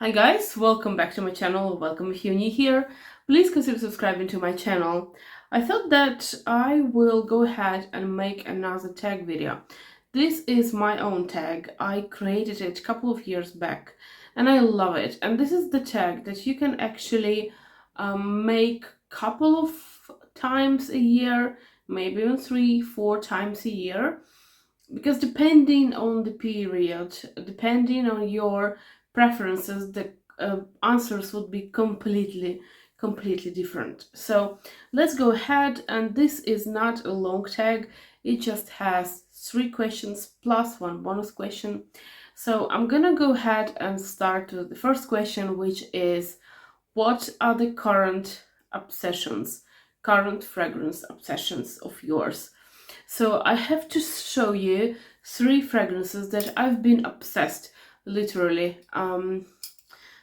Hi guys, welcome back to my channel. Welcome if you're new here. Please consider subscribing to my channel. I thought that I will go ahead and make another tag video. This is my own tag. I created it a couple of years back and I love it. And this is the tag that you can actually make couple of times a year, maybe even 3-4 times a year. Because depending on the period, depending on your preferences, the answers would be completely different. So let's go ahead, and this is not a long tag, it just has 3 questions plus 1 bonus question. So I'm gonna go ahead and start with the first question, which is, what are the current fragrance obsessions of yours? So I have to show you 3 fragrances that I've been obsessed, literally.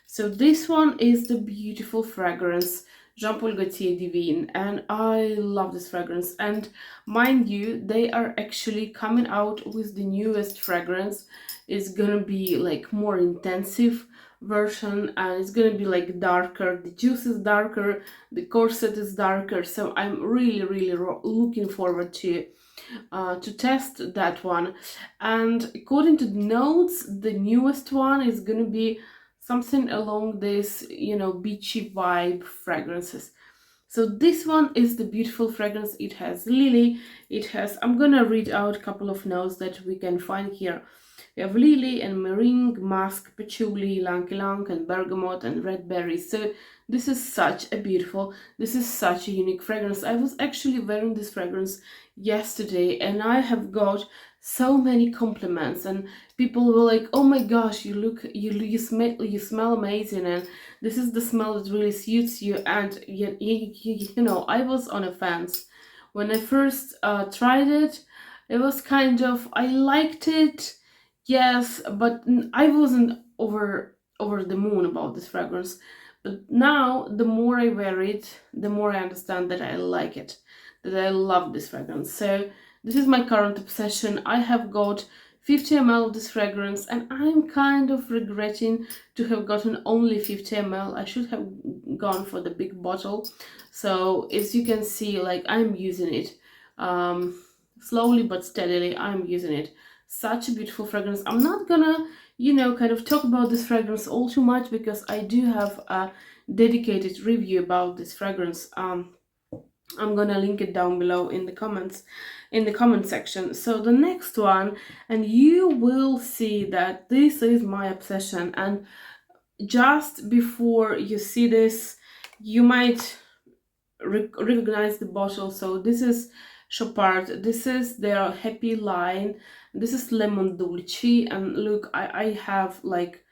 So this one is the beautiful fragrance Jean-Paul Gaultier Divine, and I love this fragrance. And mind you, they are actually coming out with the newest fragrance. It's gonna be like more intensive version, and it's gonna be like darker. The juice is darker, the corset is darker, so I'm really looking forward to test that one. And according to the notes, the newest one is gonna be something along this, beachy vibe fragrances. So this one is the beautiful fragrance. It has lily, I'm gonna read out a couple of notes that we can find here. We have lily and meringue, musk, patchouli, ylang-ylang, and bergamot and red berries. So this is such a unique fragrance. I was actually wearing this fragrance yesterday and I have got so many compliments, and people were like, oh my gosh, you smell amazing, and this is the smell that really suits you. And I was on a fence when I first tried it. It was kind of, I liked it, yes, but I wasn't over the moon about this fragrance. But now, the more I wear it, the more I understand that I like it, that I love this fragrance. So this is my current obsession. I have got 50 ml of this fragrance, and I'm kind of regretting to have gotten only 50 ml. I should have gone for the big bottle. So as you can see, like, I'm using it slowly but steadily. I'm using it. Such a beautiful fragrance. I'm not gonna kind of talk about this fragrance all too much, because I do have a dedicated review about this fragrance. I'm gonna link it down below in the comment section. So the next one, and you will see that this is my obsession, and just before you see this, you might recognize the bottle. So this is Chopard. This is their happy line. This is lemon Dulci, and look, I have like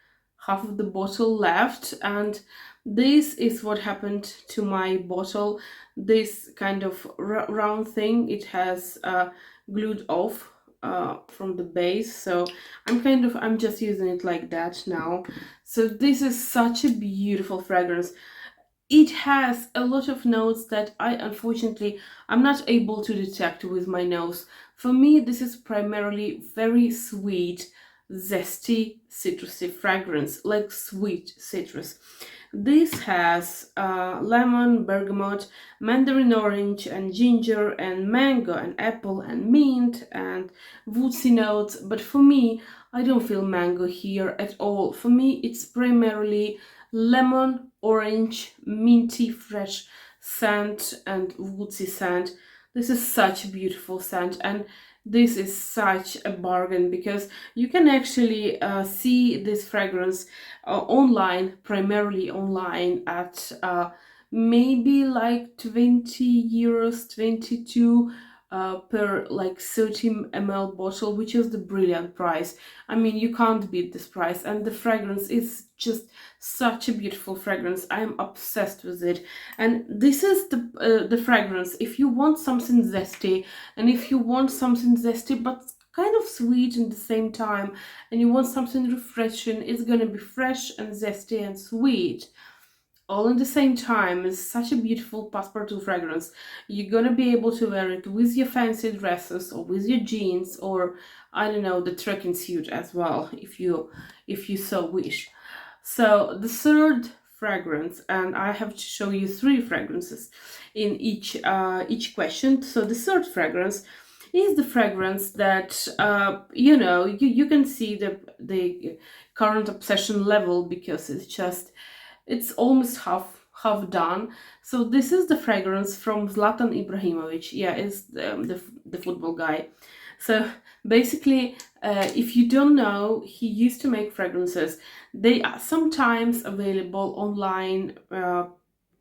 half of the bottle left, and this is what happened to my bottle. This kind of round thing, it has glued off from the base, so I'm just using it like that now. So this is such a beautiful fragrance. It has a lot of notes that I'm not able to detect with my nose. For me, this is primarily very sweet, zesty, citrusy fragrance, like sweet citrus. This has lemon, bergamot, mandarin orange, and ginger, and mango, and apple, and mint, and woodsy notes. But for me, I don't feel mango here at all. For me, it's primarily lemon, orange, minty, fresh scent, and woodsy scent. This is such a beautiful scent, and this is such a bargain, because you can actually see this fragrance online, primarily online, at maybe like 20 euros, 22 per like 30 ml bottle, which is the brilliant price. I mean, you can't beat this price, and the fragrance is just such a beautiful fragrance. I'm obsessed with it, and this is the fragrance if you want something zesty, and if you want something zesty but kind of sweet at the same time, and you want something refreshing. It's gonna be fresh and zesty and sweet all in the same time. It's such a beautiful passepartout fragrance. You're gonna be able to wear it with your fancy dresses, or with your jeans, or I don't know, the trekking suit as well, if you so wish. So the third fragrance, and I have to show you three fragrances in each question. So the third fragrance is the fragrance that you can see the current obsession level, because it's almost half done. So this is the fragrance from Zlatan Ibrahimovic. Yeah, is the football guy. So basically, if you don't know, he used to make fragrances. They are sometimes available online,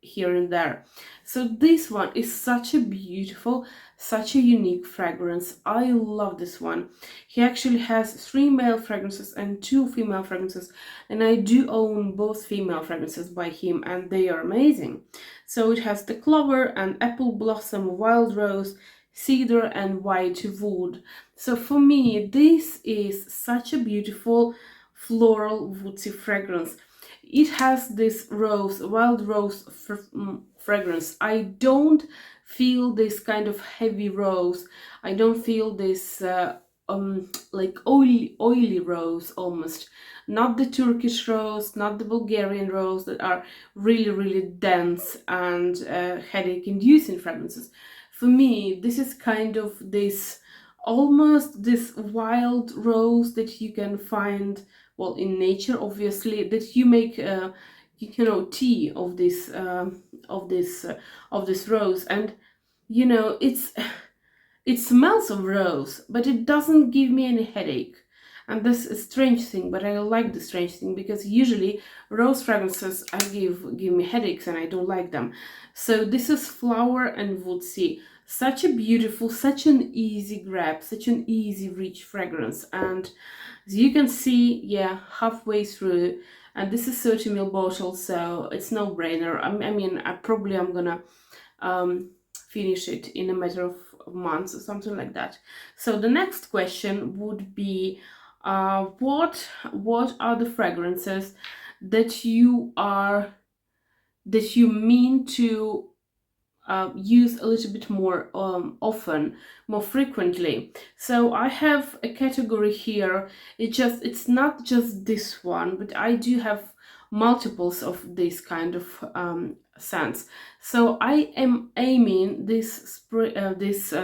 here and there. So this one is such a beautiful, such a unique fragrance. I love this one. He actually has 3 male fragrances and 2 female fragrances, and I do own both female fragrances by him, and they are amazing. So it has the clover and apple blossom, wild rose, cedar and white wood. So for me, this is such a beautiful floral woodsy fragrance. It has this wild rose fragrance. I don't feel this kind of heavy rose. I don't feel this like oily rose almost. Not the Turkish rose, not the Bulgarian rose that are really dense and headache inducing fragrances. For me, this is kind of this almost this wild rose that you can find, well, in nature, obviously, that you make tea of this rose. And it smells of rose, but it doesn't give me any headache. And that's a strange thing, but I like the strange thing, because usually rose fragrances give me headaches and I don't like them. So this is flower and woodsy. Such a beautiful, such an easy grab, such an easy reach fragrance. And as you can see, yeah, halfway through, and this is 30 ml bottle, so it's no brainer. I mean, I'm gonna finish it in a matter of months or something like that. So the next question would be, what are the fragrances that you mean to use a little bit more often, more frequently? So I have a category here. It's not just this one, but I do have multiples of this kind of scents. So I am aiming this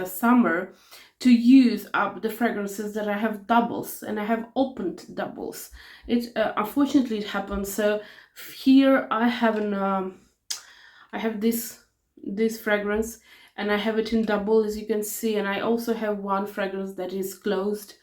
summer to use up the fragrances that I have doubles, and I have opened doubles. It unfortunately it happens. So here I have this fragrance, and I have it in double, as you can see, and I also have one fragrance that is closed,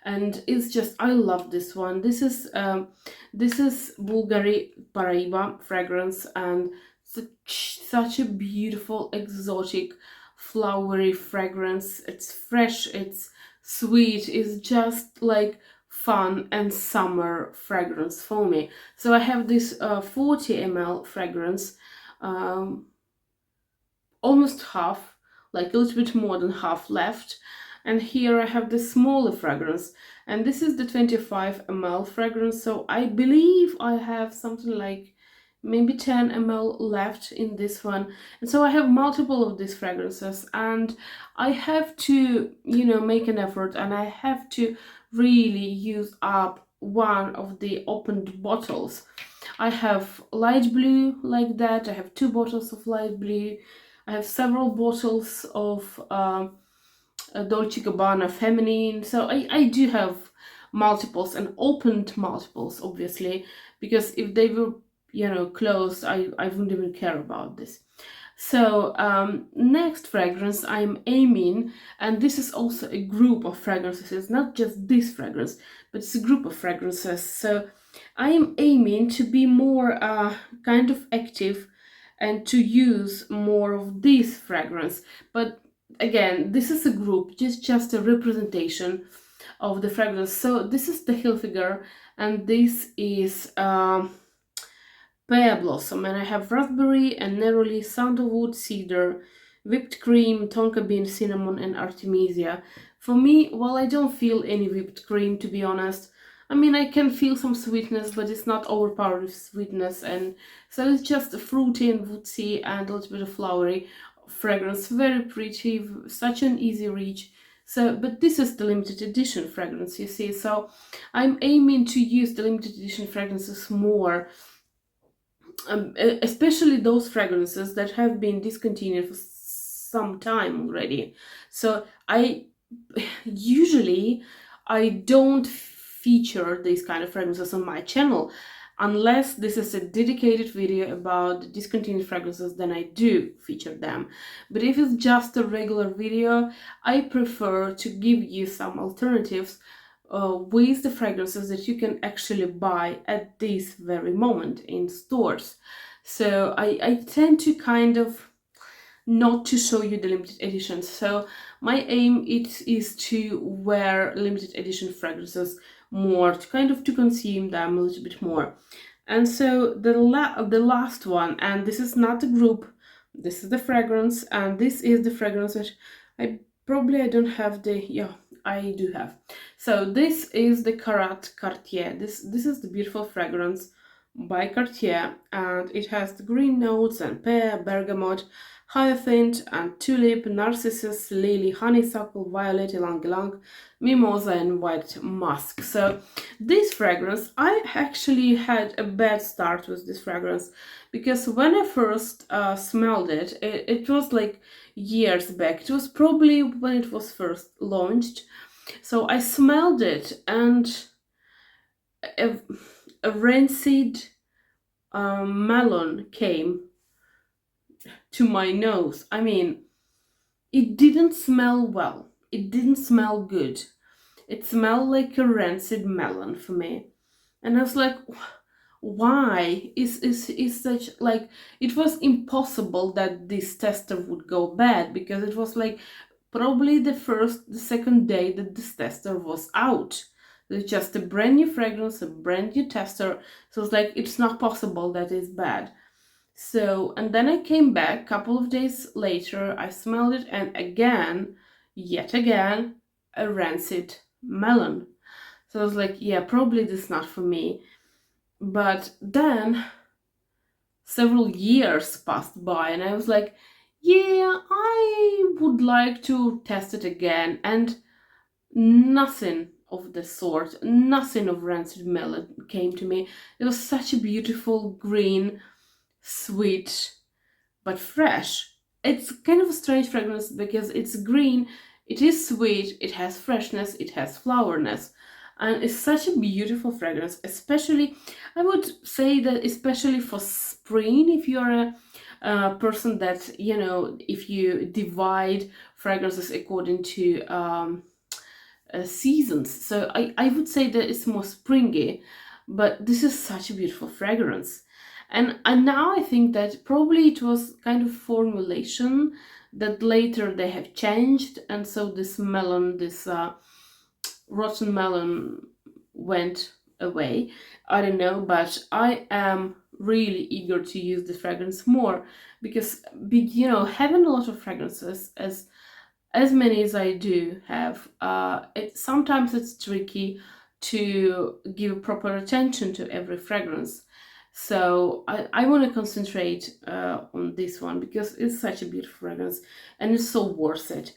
and it's just, I love this one. This is Bvlgari Paraiba fragrance, and such a beautiful, exotic, flowery fragrance. It's fresh, it's sweet, it's just like fun and summer fragrance for me. So I have this 40 ml fragrance, almost half, like a little bit more than half left. And here I have the smaller fragrance, and this is the 25 ml fragrance. So I believe I have something like maybe 10 ml left in this one. And so I have multiple of these fragrances, and I have to, make an effort, and I have to really use up one of the opened bottles. I have light blue like that. I have 2 bottles of light blue. I have several bottles of Dolce & Gabbana feminine. So I do have multiples, and opened multiples, obviously, because if they were closed, I wouldn't even care about this. So next fragrance I'm aiming, and this is also a group of fragrances. It's not just this fragrance, but it's a group of fragrances. So I am aiming to be more kind of active and to use more of this fragrance. But again, this is a group, just a representation of the fragrance. So this is the Hilfiger, and this is Pear Blossom, and I have raspberry and neroli, sandalwood, cedar, whipped cream, tonka bean, cinnamon, and artemisia. For me, well, I don't feel any whipped cream, to be honest. I mean, I can feel some sweetness, but it's not overpowering sweetness, and so it's just a fruity and woodsy and a little bit of flowery fragrance. Very pretty, such an easy reach, So, but this is the limited edition fragrance, you see. So I'm aiming to use the limited edition fragrances more, especially those fragrances that have been discontinued for some time already. So usually I don't feature these kind of fragrances on my channel unless this is a dedicated video about discontinued fragrances. Then I do feature them. But if it's just a regular video, I prefer to give you some alternatives with the fragrances that you can actually buy at this very moment in stores. So I tend to kind of not to show you the limited editions. So my aim is to wear limited edition fragrances more, to kind of to consume them a little bit more. And so the last one, and this is not a group, this is the fragrance, and this is the fragrance that I don't have the, yeah, I do have. So this is the Carat Cartier. This is the beautiful fragrance by Cartier, and it has the green notes and pear, bergamot, hyacinth and tulip, narcissus, lily, honeysuckle, violet, ylang-ylang, mimosa and white musk. So this fragrance, I actually had a bad start with this fragrance, because when I first smelled it, it was like years back. It was probably when it was first launched. So I smelled it, and a rancid melon came to my nose. I mean, it didn't smell well. It didn't smell good. It smelled like a rancid melon for me. And I was like, why is such, like, it was impossible that this tester would go bad, because it was like probably the second day that this tester was out. It's just a brand new fragrance, a brand new tester. So it's like, it's not possible that it's bad. So, and then I came back a couple of days later, I smelled it, and again, yet again, a rancid melon. So I was like, yeah, probably this is not for me. But then several years passed by, and I was like, yeah, I would like to test it again. And nothing of the sort, nothing of rancid melon came to me. It was such a beautiful green, sweet, but fresh. It's kind of a strange fragrance because it's green, it is sweet, it has freshness, it has flowerness, and it's such a beautiful fragrance. Especially, I would say that especially for spring, if you're a person that, you know, if you divide fragrances according to seasons. So I would say that it's more springy, but this is such a beautiful fragrance. And now I think that probably it was kind of formulation that later they have changed, and so this melon, this rotten melon went away. I don't know, but I am really eager to use the fragrance more, because, you know, having a lot of fragrances, as many as I do have, sometimes it's tricky to give proper attention to every fragrance. So I want to concentrate on this one, because it's such a beautiful fragrance and it's so worth it.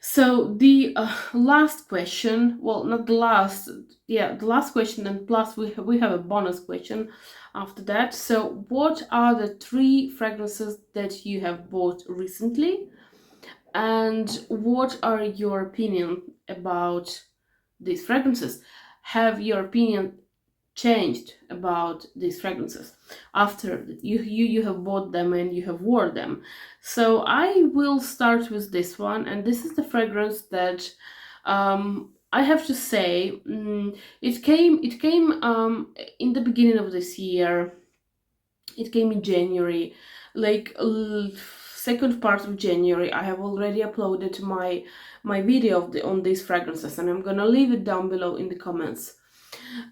So the last question, well, not the last, yeah, the last question, and plus we have a bonus question after that. So what are the 3 fragrances that you have bought recently? And what are your opinion about these fragrances? Have your opinion changed about these fragrances after you have bought them and you have wore them? So I will start with this one, and this is the fragrance that I have to say, it came in the beginning of this year. It came in January, like second part of January. I have already uploaded my video on these fragrances, and I'm gonna leave it down below in the comments.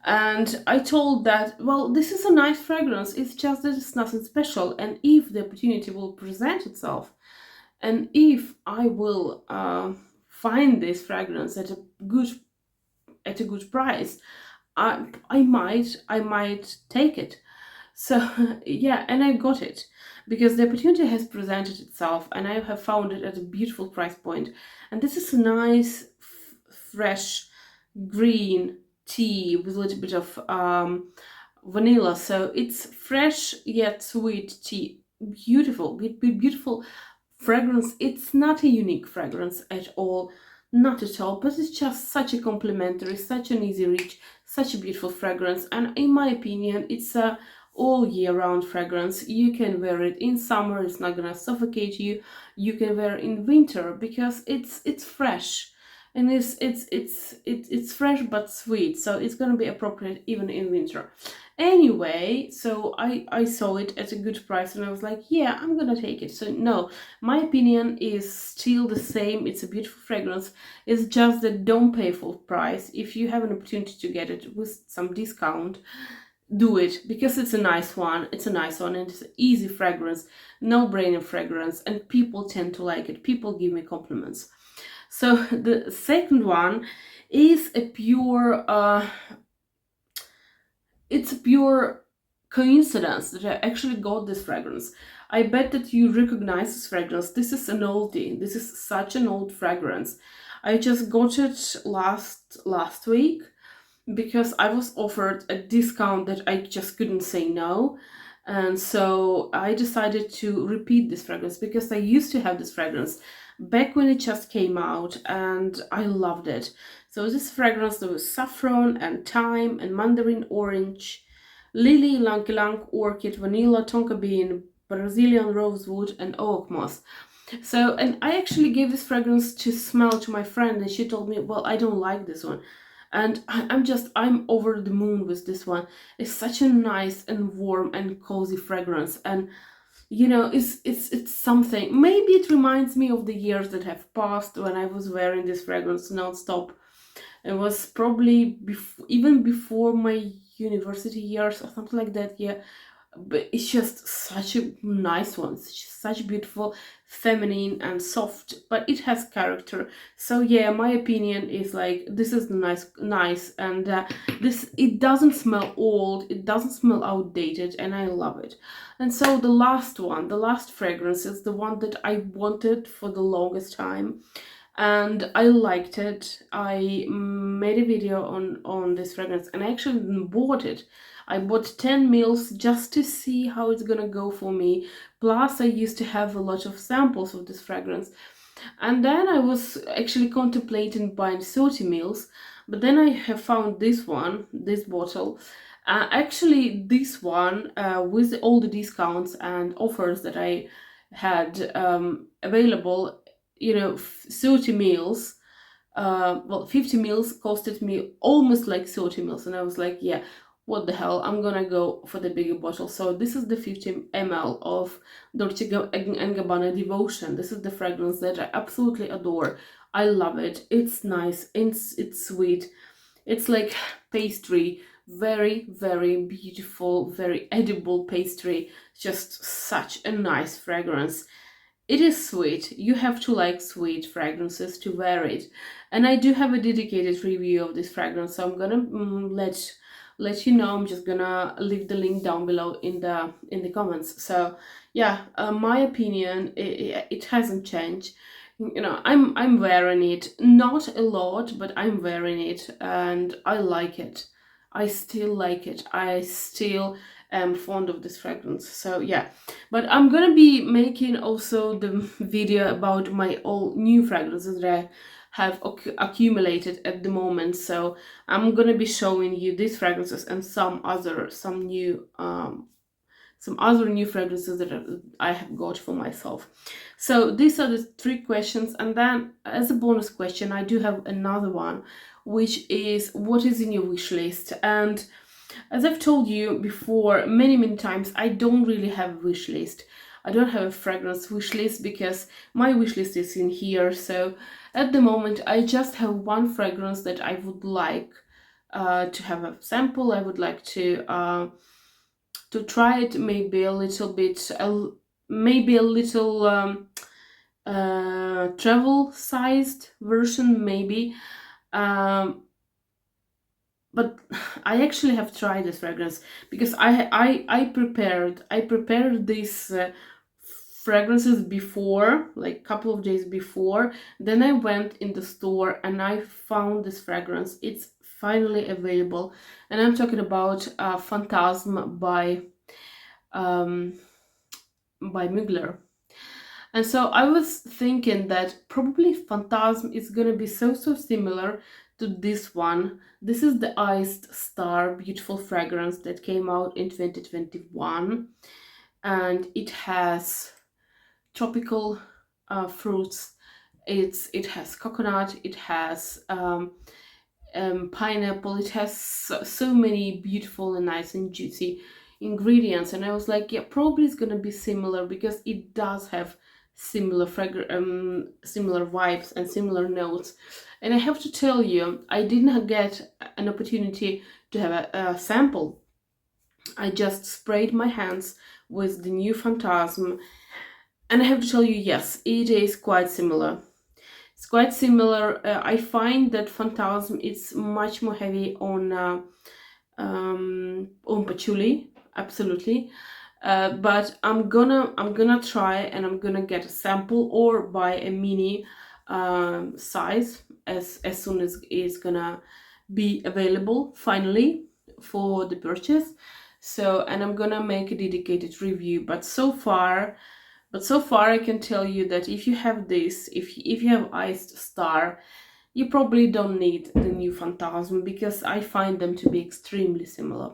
And I told that, well, this is a nice fragrance, it's just that it's nothing special, and if the opportunity will present itself, and if I will find this fragrance at a good price, I might take it. So yeah, and I got it because the opportunity has presented itself, and I have found it at a beautiful price point. And this is a nice, fresh green tea with a little bit of vanilla. So it's fresh yet sweet tea. Beautiful, beautiful fragrance. It's not a unique fragrance at all, not at all, but it's just such a complimentary, such an easy reach, such a beautiful fragrance. And in my opinion, it's a all year round fragrance. You can wear it in summer, it's not gonna suffocate you. You can wear it in winter because it's fresh, and it's fresh but sweet, so it's gonna be appropriate even in winter. Anyway, so I saw it at a good price, and I was like, yeah, I'm gonna take it. So no, my opinion is still the same. It's a beautiful fragrance. It's just that don't pay full price. If you have an opportunity to get it with some discount, do it, because it's a nice one. It's a nice one, and it's an easy fragrance, no-brainer fragrance, and people tend to like it. People give me compliments. So the second one is a pure it's a pure coincidence that I actually got this fragrance. I bet that you recognize this fragrance. This is an oldie. This is such an old fragrance. I just got it last week because I was offered a discount that I just couldn't say no. And so I decided to repeat this fragrance because I used to have this fragrance back when it just came out, and I loved it. So this fragrance, there was saffron and thyme and mandarin orange, lily, ylang ylang, orchid, vanilla, tonka bean, Brazilian rosewood, and oak moss. So, and I actually gave this fragrance to smell to my friend, and she told me, well, I don't like this one. And I'm over the moon with this one. It's such a nice and warm and cozy fragrance. And you know, it's something. Maybe it reminds me of the years that have passed when I was wearing this fragrance non-stop. It was probably even before my university years or something like that. Yeah, but it's just such a nice one. It's such beautiful, feminine and soft, but it has character. So yeah, my opinion is like this is nice, and this, it doesn't smell old, it doesn't smell outdated, and I love it. And so the last one, the last fragrance, is the one that I wanted for the longest time, and I liked it. I made a video on this fragrance, and I actually bought it. I bought 10 mils just to see how it's gonna go for me. Plus, I used to have a lot of samples of this fragrance. And then I was actually contemplating buying 30 mils, but then I have found this one, this bottle. Actually, this one, with all the discounts and offers that I had available, you know, 30 mils, well, 50 mils costed me almost like 30 mils, and I was like, yeah, what the hell, I'm gonna go for the bigger bottle. So this is the 50 ml of Dolce & Gabbana Devotion. This is the fragrance that I absolutely adore. I love it. It's nice, it's sweet, it's like pastry, very, very beautiful, very edible pastry. Just such a nice fragrance. It is sweet. You have to like sweet fragrances to wear it. And I do have a dedicated review of this fragrance, so I'm gonna let you know. I'm just gonna leave the link down below in the comments. So yeah, my opinion, it hasn't changed. You know, I'm wearing it, not a lot, but I'm wearing it, and I like it. I still like it. I still am fond of this fragrance. So yeah, but I'm gonna be making also the video about my all new fragrances that I have accumulated at the moment. So I'm gonna be showing you these fragrances and some other new fragrances that I have got for myself. So these are the three questions, and then as a bonus question, I do have another one, which is what is in your wish list. And as I've told you before many times, I don't really have a wish list. I don't have a fragrance wish list because my wish list is in here. So at the moment, I just have one fragrance that I would like to have a sample. I would like to try it, maybe a little bit, maybe a little travel sized version, maybe. but I actually have tried this fragrance because I prepared these fragrances before, like couple of days before. Then I went in the store and I found this fragrance. It's finally available, and I'm talking about Phantasm um, by Mugler. And so I was thinking that probably Phantasm is gonna be so similar to this one. This is the Iced Star beautiful fragrance that came out in 2021, and it has tropical fruits. It has coconut. It has pineapple. It has so many beautiful and nice and juicy ingredients, and I was like, yeah, probably it's gonna be similar because it does have similar vibes and similar notes. And I have to tell you, I didn't get an opportunity to have a sample. I just sprayed my hands with the new Phantasm, and I have to tell you, yes, it is quite similar. It's quite similar. I find that Phantasm is much more heavy on patchouli, absolutely. But I'm gonna try, and I'm gonna get a sample or buy a mini size as soon as it's gonna be available finally for the purchase. So, and I'm gonna make a dedicated review. But so far I can tell you that if you have this, if you have Iced Star, you probably don't need the new Phantasm because I find them to be extremely similar.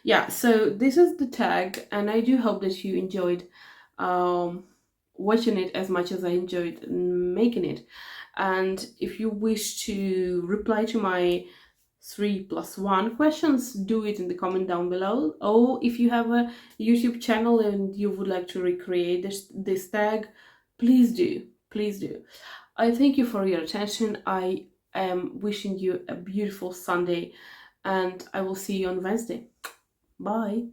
Yeah, so this is the tag, and I do hope that you enjoyed um, watching it as much as I enjoyed making it. And if you wish to reply to my 3+1 questions, do it in the comment down below. Or if you have a YouTube channel and you would like to recreate this tag, please do. Please do. I thank you for your attention. I am wishing you a beautiful Sunday, and I will see you on Wednesday. Bye.